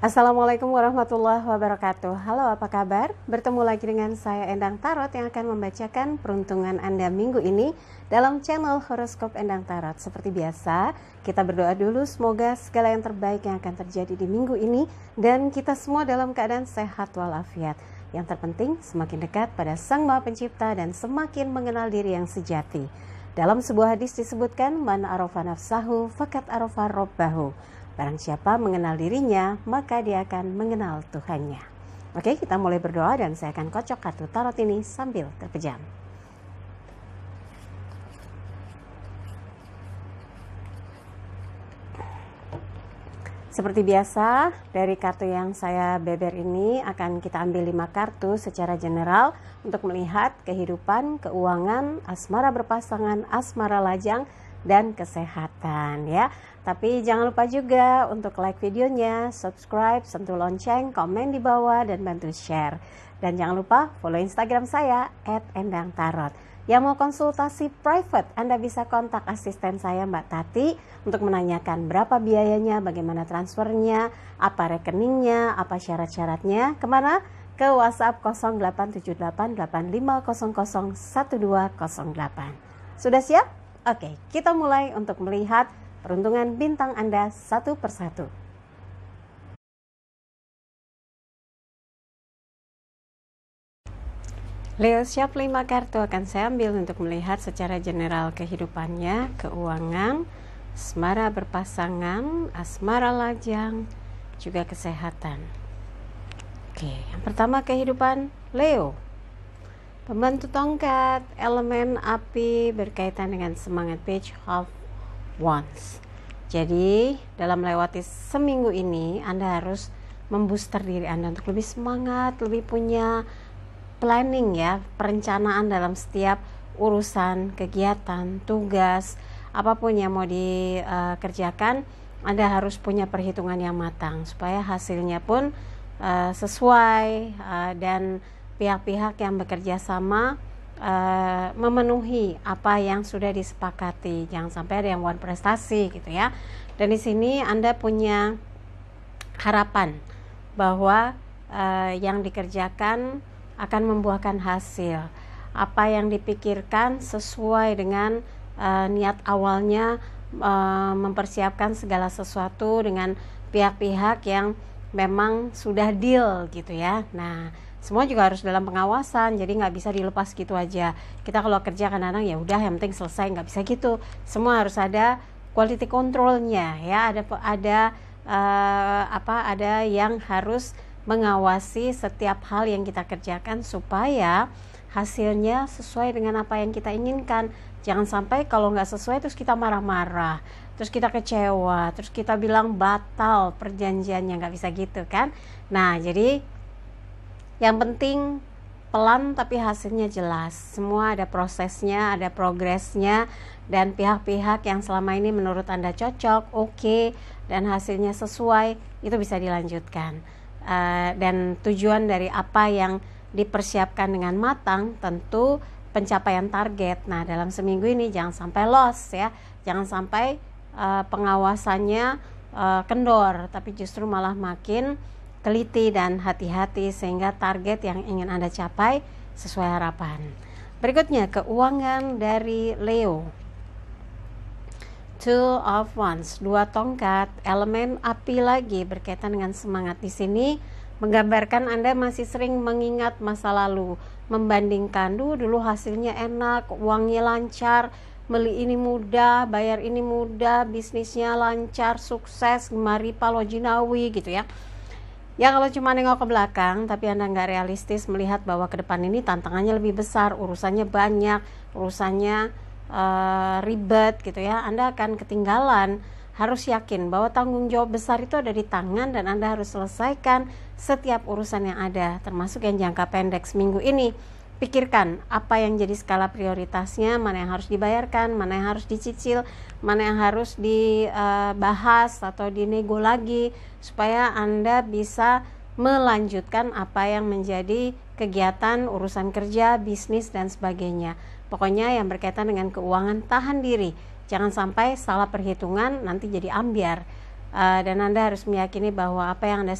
Assalamualaikum warahmatullahi wabarakatuh. Halo, apa kabar? Bertemu lagi dengan saya Endang Tarot yang akan membacakan peruntungan Anda minggu ini dalam channel Horoskop Endang Tarot. Seperti biasa, kita berdoa dulu semoga segala yang terbaik yang akan terjadi di minggu ini dan kita semua dalam keadaan sehat walafiat. Yang terpenting semakin dekat pada Sang Maha Pencipta dan semakin mengenal diri yang sejati. Dalam sebuah hadis disebutkan, man arafa nafsahu fakat arafa robbahu. Barang siapa mengenal dirinya, maka dia akan mengenal Tuhannya. Oke, kita mulai berdoa dan saya akan kocok kartu tarot ini sambil terpejam. Seperti biasa, dari kartu yang saya beber ini akan kita ambil 5 kartu secara general untuk melihat kehidupan, keuangan, asmara berpasangan, asmara lajang, dan kesehatan ya. Tapi jangan lupa juga untuk like videonya, subscribe, sentuh lonceng, komen di bawah, dan bantu share. Dan jangan lupa follow Instagram saya @endangtarot. Yang mau konsultasi private, Anda bisa kontak asisten saya Mbak Tati untuk menanyakan berapa biayanya, bagaimana transfernya, apa rekeningnya, apa syarat-syaratnya, kemana? Ke WhatsApp 087885001208. Sudah siap? Oke, kita mulai untuk melihat peruntungan bintang Anda satu persatu. Leo, siap 5 kartu akan saya ambil untuk melihat secara general kehidupannya, keuangan, asmara berpasangan, asmara lajang, juga kesehatan. Oke, yang pertama kehidupan Leo. Pembantu tongkat, elemen api berkaitan dengan semangat, Page of Wands. Jadi dalam melewati seminggu ini Anda harus membooster diri Anda untuk lebih semangat, lebih punya planning ya, perencanaan dalam setiap urusan, kegiatan, tugas, apapun yang mau dikerjakan. Anda harus punya perhitungan yang matang supaya hasilnya pun sesuai dan pihak-pihak yang bekerja sama memenuhi apa yang sudah disepakati. Jangan sampai ada yang one prestasi gitu ya. Dan di sini Anda punya harapan bahwa yang dikerjakan akan membuahkan hasil. Apa yang dipikirkan sesuai dengan niat awalnya, mempersiapkan segala sesuatu dengan pihak-pihak yang memang sudah deal gitu ya. Nah, semua juga harus dalam pengawasan, jadi nggak bisa dilepas gitu aja. Kita kalau kerja kadang-kadang ya udah yang penting selesai, nggak bisa gitu. Semua harus ada quality controlnya ya. Ada yang harus mengawasi setiap hal yang kita kerjakan supaya hasilnya sesuai dengan apa yang kita inginkan. Jangan sampai kalau nggak sesuai terus kita marah-marah, terus kita kecewa, terus kita bilang batal perjanjiannya, nggak bisa gitu kan. Nah, jadi yang penting pelan tapi hasilnya jelas. Semua ada prosesnya, ada progresnya, dan pihak-pihak yang selama ini menurut Anda cocok, oke, dan hasilnya sesuai, itu bisa dilanjutkan. Dan tujuan dari apa yang dipersiapkan dengan matang tentu pencapaian target. Nah, dalam seminggu ini jangan sampai loss ya, jangan sampai pengawasannya kendor, tapi justru malah makin teliti dan hati-hati sehingga target yang ingin Anda capai sesuai harapan. Berikutnya keuangan dari Leo. Two of Wands, 2 tongkat, elemen api lagi berkaitan dengan semangat. Di sini menggambarkan Anda masih sering mengingat masa lalu, membandingkan dulu hasilnya enak, uangnya lancar, beli ini mudah, bayar ini mudah, bisnisnya lancar, sukses, gemari Palo Jinawi gitu ya. Ya kalau cuma nengok ke belakang tapi Anda nggak realistis melihat bahwa ke depan ini tantangannya lebih besar, urusannya banyak, urusannya ribet gitu ya, Anda akan ketinggalan. Harus yakin bahwa tanggung jawab besar itu ada di tangan dan Anda harus selesaikan setiap urusan yang ada, termasuk yang jangka pendek seminggu ini. Pikirkan apa yang jadi skala prioritasnya, mana yang harus dibayarkan, mana yang harus dicicil, mana yang harus dibahas atau dinego lagi, supaya Anda bisa melanjutkan apa yang menjadi kegiatan, urusan kerja, bisnis, dan sebagainya. Pokoknya yang berkaitan dengan keuangan, tahan diri. Jangan sampai salah perhitungan nanti jadi ambyar. dan Anda harus meyakini bahwa apa yang Anda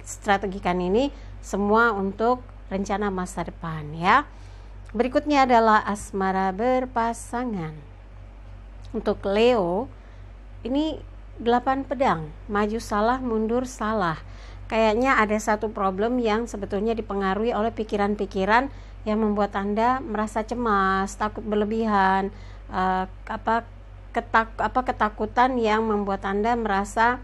strategikan ini semua untuk rencana masa depan ya. Berikutnya adalah asmara berpasangan. Untuk Leo ini 8 pedang, maju salah mundur salah. Kayaknya ada satu problem yang sebetulnya dipengaruhi oleh pikiran-pikiran yang membuat Anda merasa cemas, takut berlebihan, ketakutan yang membuat Anda merasa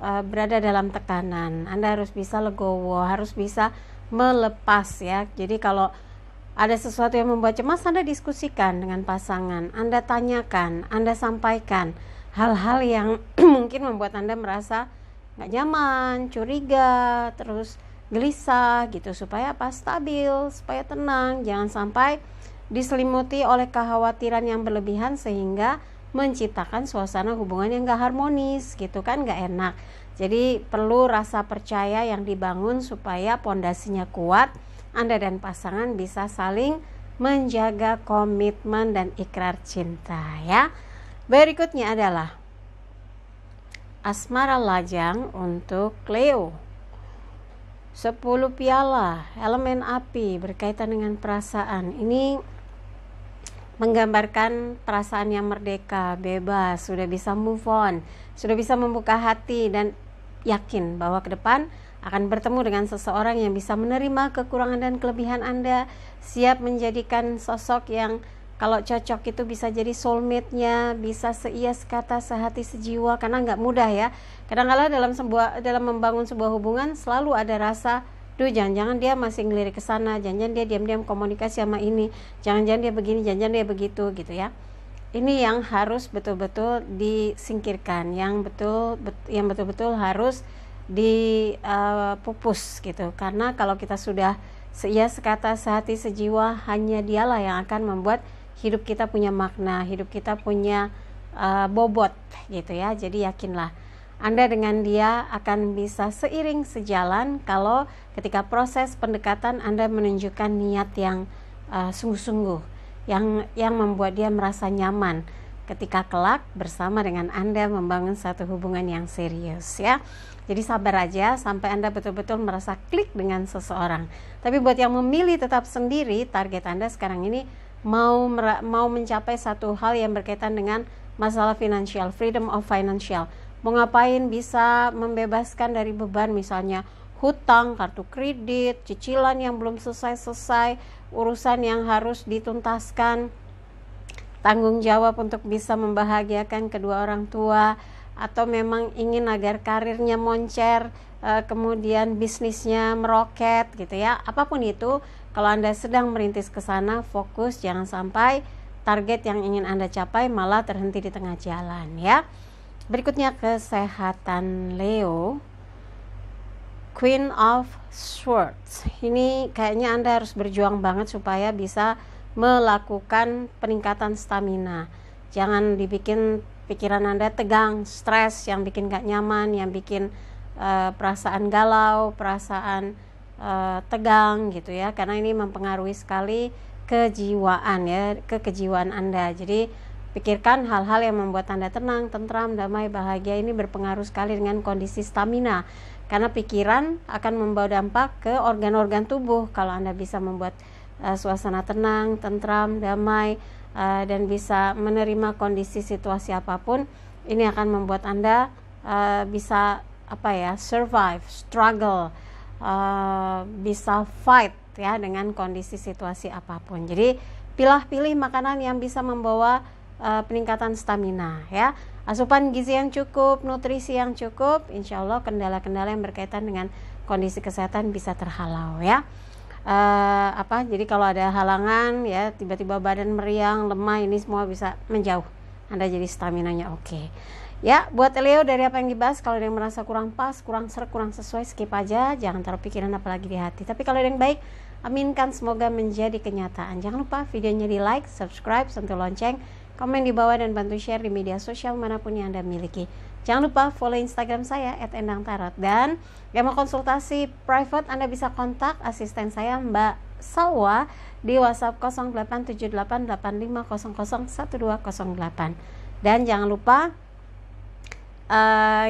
berada dalam tekanan. Anda harus bisa legowo, harus bisa melepas ya. Jadi kalau ada sesuatu yang membuat cemas, Anda diskusikan dengan pasangan, Anda tanyakan, Anda sampaikan hal-hal yang mungkin membuat Anda merasa nggak nyaman, curiga, terus gelisah gitu, supaya stabil, supaya tenang, jangan sampai diselimuti oleh kekhawatiran yang berlebihan sehingga menciptakan suasana hubungan yang nggak harmonis gitu kan, nggak enak. Jadi perlu rasa percaya yang dibangun supaya pondasinya kuat, Anda dan pasangan bisa saling menjaga komitmen dan ikrar cinta ya. Berikutnya adalah asmara lajang untuk Leo. 10 piala, elemen api berkaitan dengan perasaan. Ini menggambarkan perasaan yang merdeka, bebas, sudah bisa move on, sudah bisa membuka hati dan yakin bahwa ke depan akan bertemu dengan seseorang yang bisa menerima kekurangan dan kelebihan Anda, siap menjadikan sosok yang kalau cocok itu bisa jadi soulmate-nya, bisa seia sekata, sehati, sejiwa, karena nggak mudah ya. Kadang-kadang dalam membangun sebuah hubungan selalu ada rasa, jangan-jangan dia masih ngelirik ke sana, jangan-jangan dia diam-diam komunikasi sama ini, jangan-jangan dia begini, jangan-jangan dia begitu gitu ya. Ini yang harus betul-betul disingkirkan, yang betul-betul harus dipupus gitu. Karena kalau kita sudah seia sekata, sehati, sejiwa, hanya dialah yang akan membuat hidup kita punya makna, hidup kita punya bobot gitu ya. Jadi yakinlah Anda dengan dia akan bisa seiring sejalan kalau ketika proses pendekatan Anda menunjukkan niat yang sungguh-sungguh, yang membuat dia merasa nyaman ketika kelak bersama dengan Anda membangun satu hubungan yang serius ya. Jadi sabar aja sampai Anda betul-betul merasa klik dengan seseorang. Tapi buat yang memilih tetap sendiri, target Anda sekarang ini mau mencapai satu hal yang berkaitan dengan masalah finansial, freedom of financial. Mau ngapain, bisa membebaskan dari beban misalnya hutang, kartu kredit, cicilan yang belum selesai, urusan yang harus dituntaskan, tanggung jawab untuk bisa membahagiakan kedua orang tua, atau memang ingin agar karirnya moncer, kemudian bisnisnya meroket gitu ya. Apapun itu, kalau Anda sedang merintis ke sana, fokus, jangan sampai target yang ingin Anda capai malah terhenti di tengah jalan ya. Berikutnya kesehatan Leo. Queen of Swords. Ini kayaknya Anda harus berjuang banget supaya bisa melakukan peningkatan stamina. Jangan dibikin pikiran Anda tegang, stres, yang bikin gak nyaman, yang bikin perasaan galau, perasaan tegang gitu ya, karena ini mempengaruhi sekali kejiwaan ya, kejiwaan Anda. Jadi pikirkan hal-hal yang membuat Anda tenang, tentram, damai, bahagia. Ini berpengaruh sekali dengan kondisi stamina, karena pikiran akan membawa dampak ke organ-organ tubuh. Kalau Anda bisa membuat suasana tenang, tentram, damai, dan bisa menerima kondisi situasi apapun, ini akan membuat Anda bisa survive, struggle, bisa fight ya dengan kondisi situasi apapun. Jadi pilih makanan yang bisa membawa peningkatan stamina ya. Asupan gizi yang cukup, nutrisi yang cukup, insya Allah kendala-kendala yang berkaitan dengan kondisi kesehatan bisa terhalau ya. Jadi kalau ada halangan ya, tiba-tiba badan meriang, lemah, ini semua bisa menjauh. Anda jadi staminanya oke. Ya, buat Leo, dari apa yang dibahas, kalau ada yang merasa kurang pas, kurang serak, kurang sesuai, skip aja, jangan taruh pikiran apalagi di hati. Tapi kalau ada yang baik, aminkan semoga menjadi kenyataan. Jangan lupa videonya di like, subscribe, sentuh lonceng, komen di bawah, dan bantu share di media sosial manapun yang Anda miliki. Jangan lupa follow Instagram saya @endangtarot, dan yang mau konsultasi private Anda bisa kontak asisten saya Mbak Salwa di WhatsApp 087885001208. Dan jangan lupa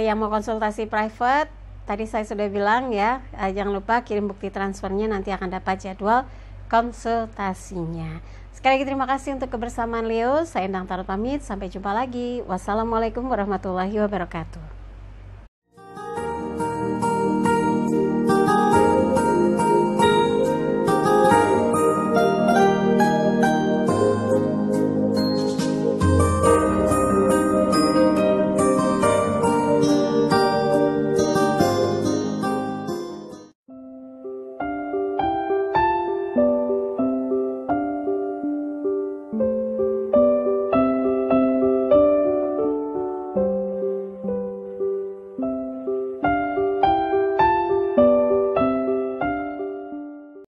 yang mau konsultasi private, tadi saya sudah bilang ya, jangan lupa kirim bukti transfernya, nanti akan dapat jadwal konsultasinya. Sekali lagi terima kasih untuk kebersamaan Leo. Saya Endang Tarot pamit, sampai jumpa lagi. Wassalamualaikum warahmatullahi wabarakatuh.